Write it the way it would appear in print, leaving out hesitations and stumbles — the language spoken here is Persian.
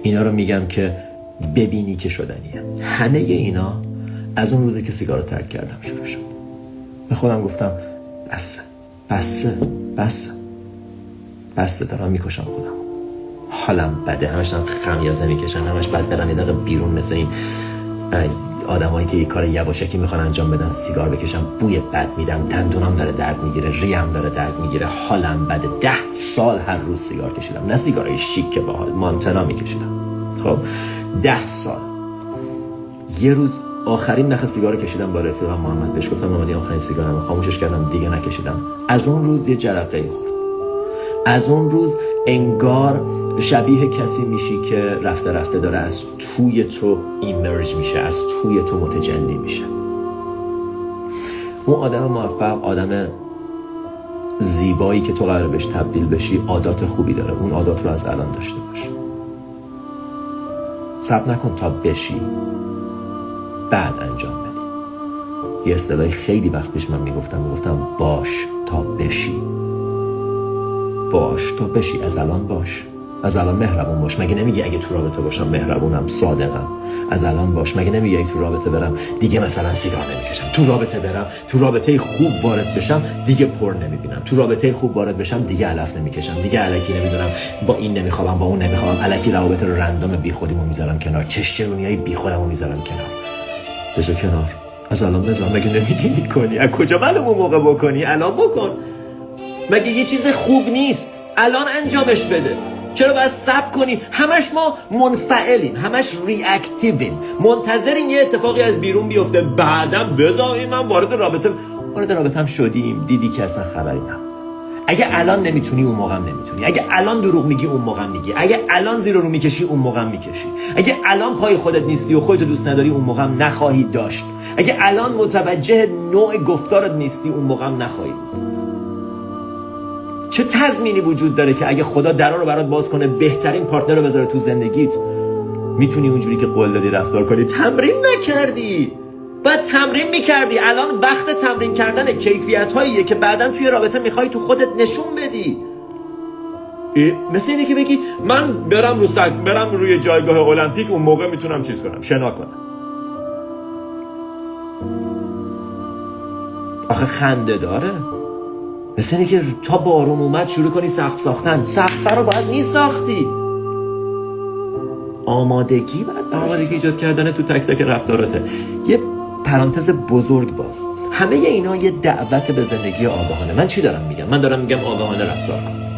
اینا رو میگم که ببینی که شدنیه. همه اینا از اون روزی که سیگار رو ترک کردم شروع شد. به خودم گفتم بسه دارم میکشم خودم. حالم بده، همش خمیازه میکشم، همش بعد برم یه دقیقه بیرون مثل این آدمایی که یه کار یواشکی میخوان انجام بدن، سیگار بکشم، بوی بد میدم، دندونم داره درد میگیره، ریم داره درد میگیره، حالم بده. 10 سال هر روز سیگار کشیدم، نه سیگارای شیک که باحال مانتنا میکشیدم. خب 10 سال. یه روز آخرین نخ سیگار کشیدم با رفیقم محمد، بهش گفتم محمد آخرین سیگارم، خاموشش کردم، دیگه نکشیدم. از اون روز یه جرقه‌ای خورد. از اون روز انگار شبیه کسی میشی که رفته رفته داره از توی تو ایمرج میشه، از توی تو متجلی میشه. اون آدم موفق، آدم زیبایی که تو قراره بهش تبدیل بشی، عادات خوبی داره. اون عادات رو از الان داشته باش. صبر نکن تا بشی بعد انجام بدی. یه اصطلاحی خیلی وقت پیش من میگفتم باش تا بشی. باش تا بشی. از الان باش. از الان مهربون باش. مگه نمیگی اگه تو رابطه باشم مهربونم، صادقم؟ از الان باش. مگه نمیگی اگه تو رابطه برم دیگه مثلا سیگار نمیکشم؟ تو رابطه برم، تو رابطه خوب وارد بشم دیگه پر نمیبینم، تو رابطه خوب وارد بشم دیگه علف نمیکشم، دیگه الکی نمیدونم با این نمیخوام با اون نمیخوام، الکی روابط رو رندوم بیخودیمو میذارم کنار، چشچرونیای بیخودمو میذارم کنار. بذار کنار. از الان بذار. مگه نمیگی میکنی؟ از کجا معلوم اون موقع بکنی؟ الان بکن. مگه یه چیز خوب نیست؟ الان انجامش بده. چرا باید صبر کنی؟ همش ما منفعلیم، همش ریاکتیویم، منتظریم یه اتفاقی از بیرون بیفته بعدم بذاریم من وارد رابطه هم شدیم، دیدی که اصلا خبری نبود. اگه الان نمیتونی اون موقع هم نمیتونی. اگه الان دروغ میگی اون موقع هم میگی. اگه الان زیر رو میکشی اون موقع هم میکشی. اگه الان پای خودت نیستی و خودت دوست نداری اون موقع هم نخواهی داشت. اگه الان متوجه نوع گفتارت نیستی اون موقع هم نخواهی. چه تضمینی وجود داره که اگه خدا درا رو برات باز کنه بهترین پارتنر رو بذاره تو زندگیت میتونی اونجوری که قول دادی رفتار کنی؟ تمرین نکردی. بعد تمرین میکردی. الان وقت تمرین کردن کیفیت هاییه که بعداً توی رابطه میخوای تو خودت نشون بدی. مثل اینه که بگی من برم روی جایگاه المپیک، اون موقع میتونم چیز کنم، شنا کنم. آخه خنده داره. مثل اینه که تا بارون اومد شروع کنی سقف ساختن. سقف رو باید میساختی. آمادگی ایجاد کردن تو تک تک رفتاراته. یه پرانتز بزرگ باز. همه اینا یه دعوت به زندگی آگاهانه. من چی دارم میگم؟ من دارم میگم آگاهانه رفتار کن.